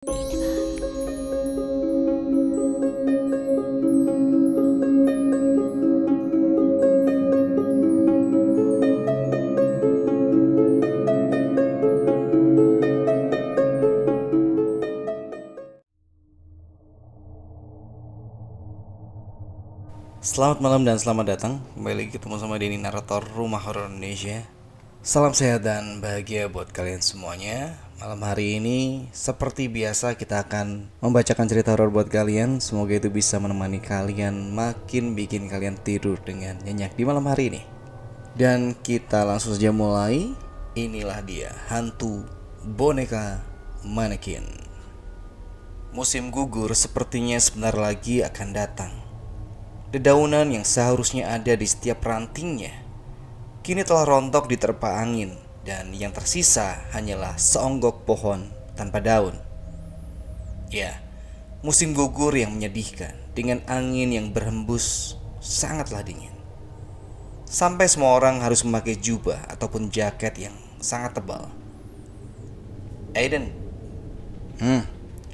Selamat malam dan selamat datang. Kembali lagi ketemu sama Denny, narator Rumah Horor Indonesia. Salam sehat dan bahagia buat kalian semuanya. Malam hari ini seperti biasa kita akan membacakan cerita horor buat kalian. Semoga itu bisa menemani kalian, makin bikin kalian tidur dengan nyenyak di malam hari ini. Dan kita langsung saja mulai. Inilah dia, hantu boneka manekin. Musim gugur sepertinya sebentar lagi akan datang. Dedaunan yang seharusnya ada di setiap rantingnya kini telah rontok diterpa angin, dan yang tersisa hanyalah seonggok pohon tanpa daun. Ya, musim gugur yang menyedihkan dengan angin yang berhembus sangatlah dingin. Sampai semua orang harus memakai jubah ataupun jaket yang sangat tebal. Aiden,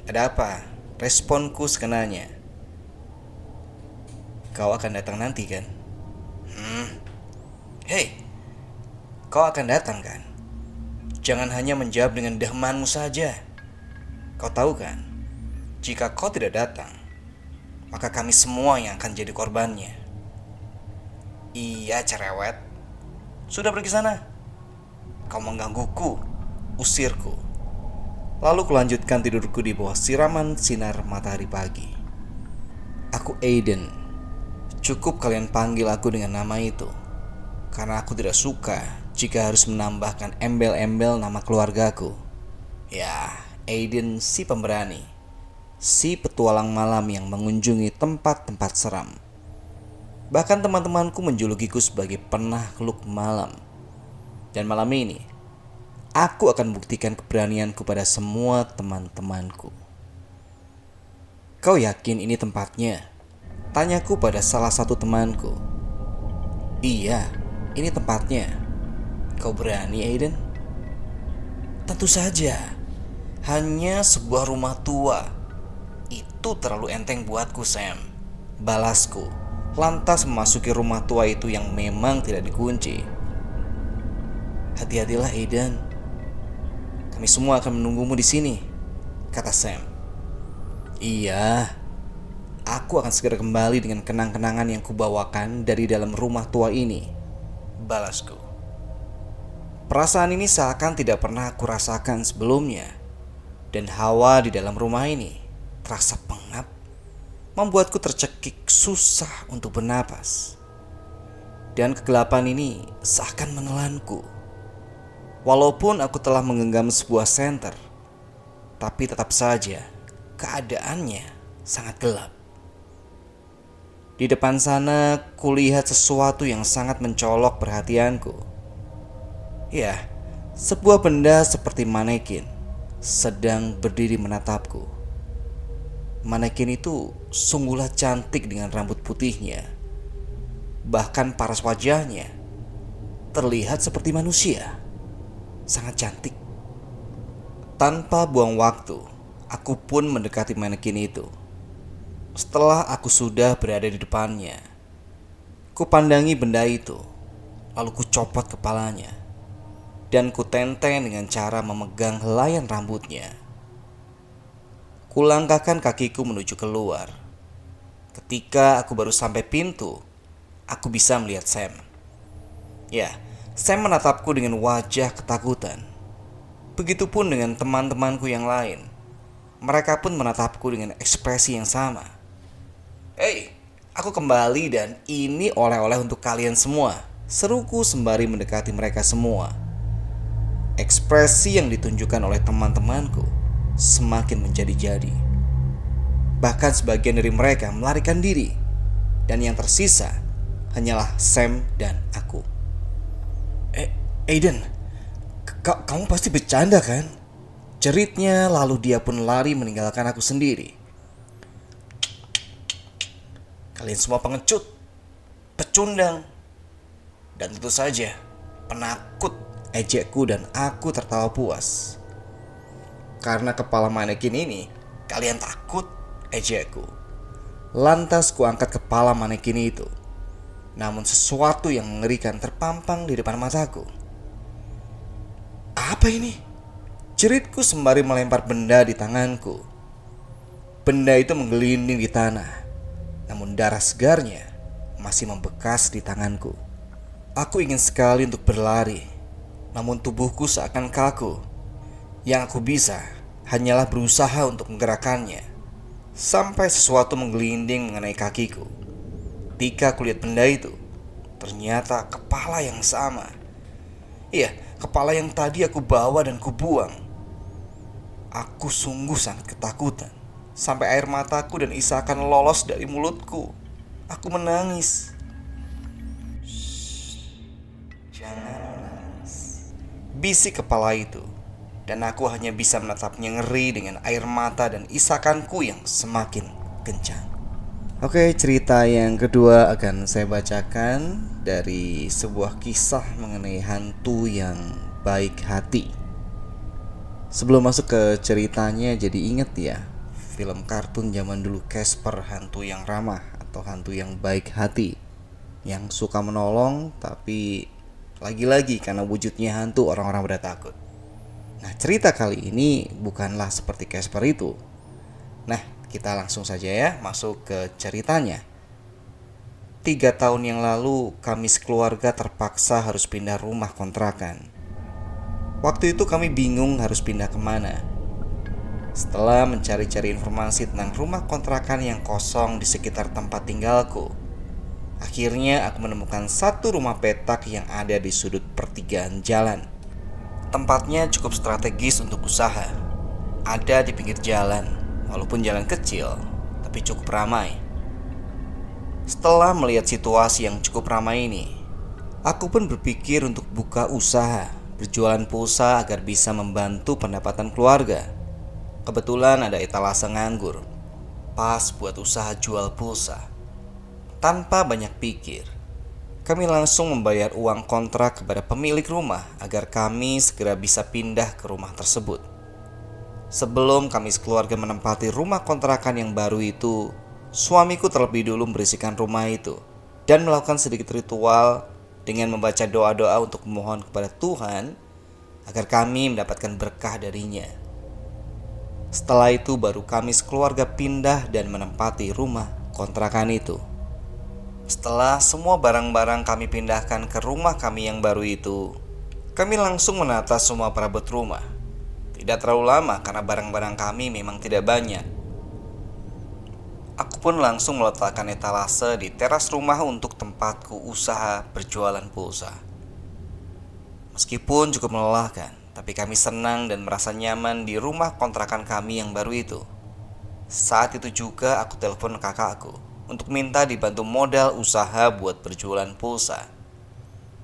ada apa? Responku sekenanya. Kau akan datang nanti kan? Hei, kau akan datang kan? Jangan hanya menjawab dengan dahmanmu saja. Kau tahu kan, jika kau tidak datang, maka kami semua yang akan jadi korbannya. Iya cerewet, sudah pergi sana. Kau menggangguku, usirku. Lalu kulanjutkan tidurku di bawah siraman sinar matahari pagi. Aku Aiden. Cukup kalian panggil aku dengan nama itu, karena aku tidak suka jika harus menambahkan embel-embel nama keluargaku. Ya, Aiden si pemberani, si petualang malam yang mengunjungi tempat-tempat seram. Bahkan teman-temanku menjulukiku sebagai penakluk malam. Dan malam ini, aku akan buktikan keberanianku pada semua teman-temanku. Kau yakin ini tempatnya? Tanyaku pada salah satu temanku. Iya, ini tempatnya. Kau berani, Aiden? Tentu saja. Hanya sebuah rumah tua. Itu terlalu enteng buatku, Sam. Balasku, lantas memasuki rumah tua itu yang memang tidak dikunci. Hati-hatilah, Aiden. Kami semua akan menunggumu di sini, kata Sam. Iya. Aku akan segera kembali dengan kenang-kenangan yang kubawakan dari dalam rumah tua ini, balasku. Perasaan ini seakan tidak pernah aku rasakan sebelumnya. Dan hawa di dalam rumah ini terasa pengap, membuatku tercekik susah untuk bernapas. Dan kegelapan ini seakan menelanku. Walaupun aku telah menggenggam sebuah senter, tapi tetap saja keadaannya sangat gelap. Di depan sana, kulihat sesuatu yang sangat mencolok perhatianku. Ya, sebuah benda seperti manekin sedang berdiri menatapku. Manekin itu sungguhlah cantik dengan rambut putihnya. Bahkan paras wajahnya terlihat seperti manusia. Sangat cantik. Tanpa buang waktu, aku pun mendekati manekin itu. Setelah aku sudah berada di depannya, kupandangi benda itu, lalu kucopot kepalanya, dan kutenteng dengan cara memegang helaian rambutnya. Kulangkahkan kakiku menuju keluar. Ketika aku baru sampai pintu, aku bisa melihat Sam. Ya, Sam menatapku dengan wajah ketakutan. Begitupun dengan teman-temanku yang lain. Mereka pun menatapku dengan ekspresi yang sama. Hei, aku kembali dan ini oleh-oleh untuk kalian semua, seruku sembari mendekati mereka semua. Ekspresi yang ditunjukkan oleh teman-temanku semakin menjadi-jadi. Bahkan sebagian dari mereka melarikan diri, dan yang tersisa hanyalah Sam dan aku. Aiden, kamu pasti bercanda kan? Jeritnya, lalu dia pun lari meninggalkan aku sendiri. Kalian semua pengecut, pecundang, dan tentu saja penakut, ejekku, dan aku tertawa puas. karena kepala manekin ini, kalian takut? Ejekku. Lantas kuangkat kepala manekin itu. Namun sesuatu yang mengerikan terpampang di depan mataku. Apa ini? Jeritku sembari melempar benda di tanganku. Benda itu menggelinding di tanah. Namun darah segarnya masih membekas di tanganku. Aku ingin sekali untuk berlari. Namun tubuhku seakan kaku. Yang aku bisa hanyalah berusaha untuk menggerakkannya. Sampai sesuatu menggelinding mengenai kakiku. Ketika kulihat benda itu, ternyata kepala yang sama. Iya, kepala yang tadi aku bawa dan kubuang. Aku sungguh sangat ketakutan. Sampai air mataku dan isakan lolos dari mulutku. Aku menangis. Shh, jangan menangis, bisik kepala itu. Dan aku hanya bisa menatapnya ngeri dengan air mata dan isakanku yang semakin kencang. Oke, cerita yang kedua akan saya bacakan dari sebuah kisah mengenai hantu yang baik hati. Sebelum masuk ke ceritanya, jadi inget ya, film kartun zaman dulu Casper, hantu yang ramah atau hantu yang baik hati, yang suka menolong, tapi lagi-lagi karena wujudnya hantu orang-orang pada takut. Nah, cerita kali ini bukanlah seperti Casper itu. Nah, kita langsung saja ya masuk ke ceritanya. 3 tahun yang lalu kami sekeluarga terpaksa harus pindah rumah kontrakan. Waktu itu kami bingung harus pindah kemana. Setelah mencari-cari informasi tentang rumah kontrakan yang kosong di sekitar tempat tinggalku, akhirnya aku menemukan satu rumah petak yang ada di sudut pertigaan jalan. Tempatnya cukup strategis untuk usaha. Ada di pinggir jalan, walaupun jalan kecil, tapi cukup ramai. Setelah melihat situasi yang cukup ramai ini, aku pun berpikir untuk buka usaha, berjualan pulsa agar bisa membantu pendapatan keluarga. Kebetulan ada etalase nganggur, pas buat usaha jual pulsa. Tanpa banyak pikir, kami langsung membayar uang kontrak kepada pemilik rumah agar kami segera bisa pindah ke rumah tersebut. Sebelum kami sekeluarga menempati rumah kontrakan yang baru itu, suamiku terlebih dulu membersihkan rumah itu dan melakukan sedikit ritual dengan membaca doa-doa untuk memohon kepada Tuhan agar kami mendapatkan berkah darinya. Setelah itu baru kami sekeluarga pindah dan menempati rumah kontrakan itu. Setelah semua barang-barang kami pindahkan ke rumah kami yang baru itu, kami langsung menata semua perabot rumah. Tidak terlalu lama karena barang-barang kami memang tidak banyak. Aku pun langsung meletakkan etalase di teras rumah untuk tempatku usaha berjualan pulsa. Meskipun cukup melelahkan, tapi kami senang dan merasa nyaman di rumah kontrakan kami yang baru itu. Saat itu juga aku telepon kakakku untuk minta dibantu modal usaha buat berjualan pulsa.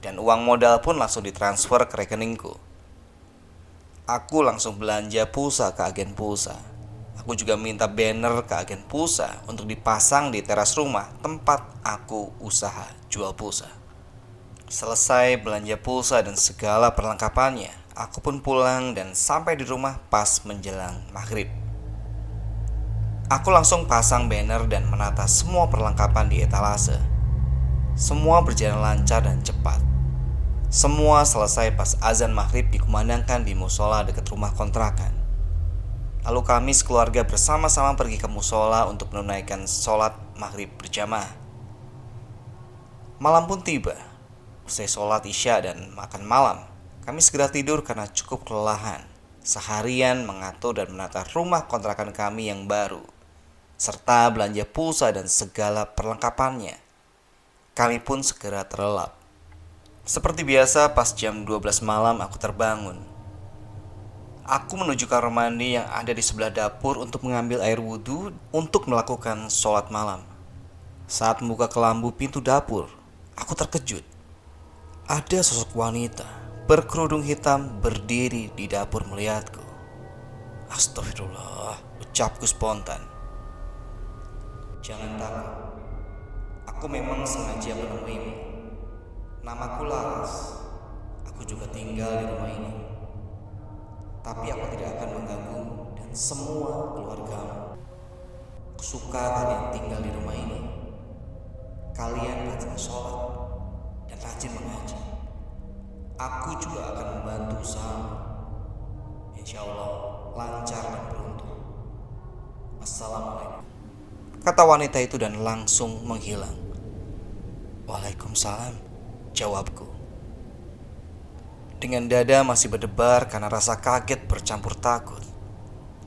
Dan uang modal pun langsung ditransfer ke rekeningku. Aku langsung belanja pulsa ke agen pulsa. Aku juga minta banner ke agen pulsa untuk dipasang di teras rumah tempat aku usaha jual pulsa. Selesai belanja pulsa dan segala perlengkapannya, aku pun pulang dan sampai di rumah pas menjelang maghrib. Aku langsung pasang banner dan menata semua perlengkapan di etalase. Semua berjalan lancar dan cepat. Semua selesai pas azan maghrib dikumandangkan di musola dekat rumah kontrakan. Lalu kami sekeluarga bersama-sama pergi ke musola untuk menunaikan sholat maghrib berjamaah. Malam pun tiba. Usai sholat isya dan makan malam, kami segera tidur karena cukup kelelahan seharian mengatur dan menata rumah kontrakan kami yang baru, serta belanja pulsa dan segala perlengkapannya. Kami pun segera terlelap. Seperti biasa, pas jam 12 malam aku terbangun. Aku menuju kamar mandi yang ada di sebelah dapur untuk mengambil air wudhu untuk melakukan sholat malam. Saat membuka kelambu pintu dapur, aku terkejut. Ada sosok wanita berkerudung hitam berdiri di dapur melihatku. Astagfirullah, ucapku spontan. Jangan takut, aku memang sengaja menemuimu. Namaku Laras, aku juga tinggal di rumah ini. Tapi aku tidak akan mengganggu dan semua keluargamu. Aku suka kalian tinggal di rumah ini. Kalian rajin sholat dan rajin mengaji. Aku juga akan membantu usahamu. Insya Allah lancar dan beruntung. Assalamualaikum, kata wanita itu dan langsung menghilang. Waalaikumsalam, jawabku. Dengan dada masih berdebar karena rasa kaget bercampur takut,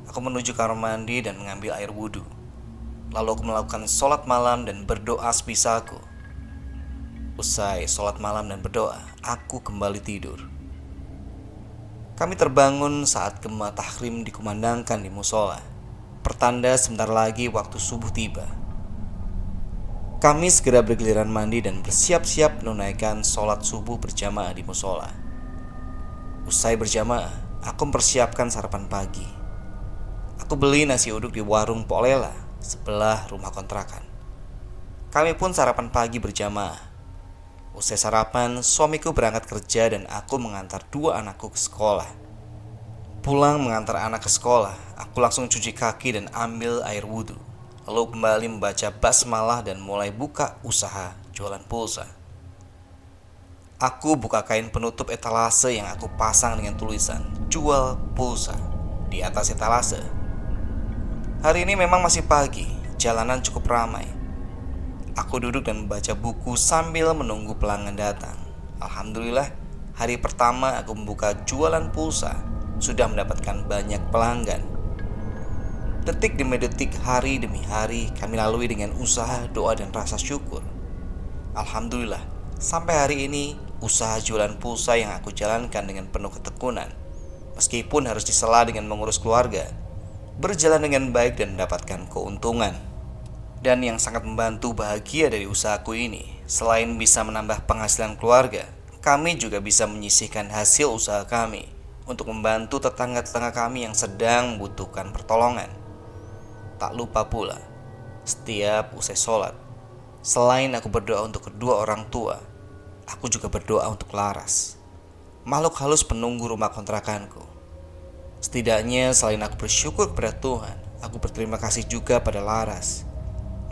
aku menuju kamar mandi dan mengambil air wudhu. Lalu aku melakukan sholat malam dan berdoa sebisaku. Usai sholat malam dan berdoa, aku kembali tidur. Kami terbangun saat gema tahrim dikumandangkan di musola. Pertanda sebentar lagi waktu subuh tiba. Kami segera bergiliran mandi dan bersiap-siap menunaikan sholat subuh berjamaah di musola. Usai berjamaah, aku mempersiapkan sarapan pagi. Aku beli nasi uduk di warung Pok Lela sebelah rumah kontrakan. Kami pun sarapan pagi berjamaah. Usai sarapan, suamiku berangkat kerja dan aku mengantar dua anakku ke sekolah. Pulang mengantar anak ke sekolah, aku langsung cuci kaki dan ambil air wudhu. Lalu kembali membaca basmalah dan mulai buka usaha jualan pulsa. Aku buka kain penutup etalase yang aku pasang dengan tulisan "Jual Pulsa" di atas etalase. Hari ini memang masih pagi, jalanan cukup ramai. Aku duduk dan membaca buku sambil menunggu pelanggan datang. Alhamdulillah, hari pertama aku membuka jualan pulsa sudah mendapatkan banyak pelanggan. Detik demi detik, hari demi hari kami lalui dengan usaha, doa, dan rasa syukur. Alhamdulillah, sampai hari ini usaha jualan pulsa yang aku jalankan dengan penuh ketekunan, meskipun harus disela dengan mengurus keluarga, berjalan dengan baik dan mendapatkan keuntungan. Dan yang sangat membantu bahagia dari usahaku ini, selain bisa menambah penghasilan keluarga, kami juga bisa menyisihkan hasil usaha kami untuk membantu tetangga-tetangga kami yang sedang membutuhkan pertolongan. Tak lupa pula, setiap usai sholat, selain aku berdoa untuk kedua orang tua, aku juga berdoa untuk Laras, makhluk halus penunggu rumah kontrakanku. Setidaknya selain aku bersyukur kepada Tuhan, aku berterima kasih juga pada Laras,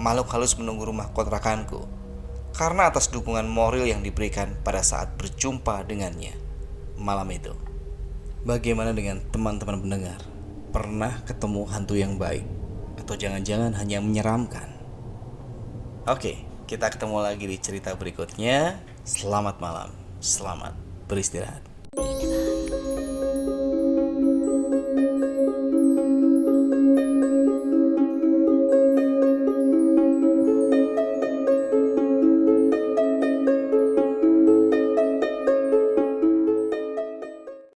makhluk halus menunggu rumah kontrakanku, karena atas dukungan moral yang diberikan pada saat berjumpa dengannya malam itu. Bagaimana dengan teman-teman pendengar? Pernah ketemu hantu yang baik? Atau jangan-jangan hanya menyeramkan? Oke, kita ketemu lagi di cerita berikutnya. Selamat malam, selamat beristirahat.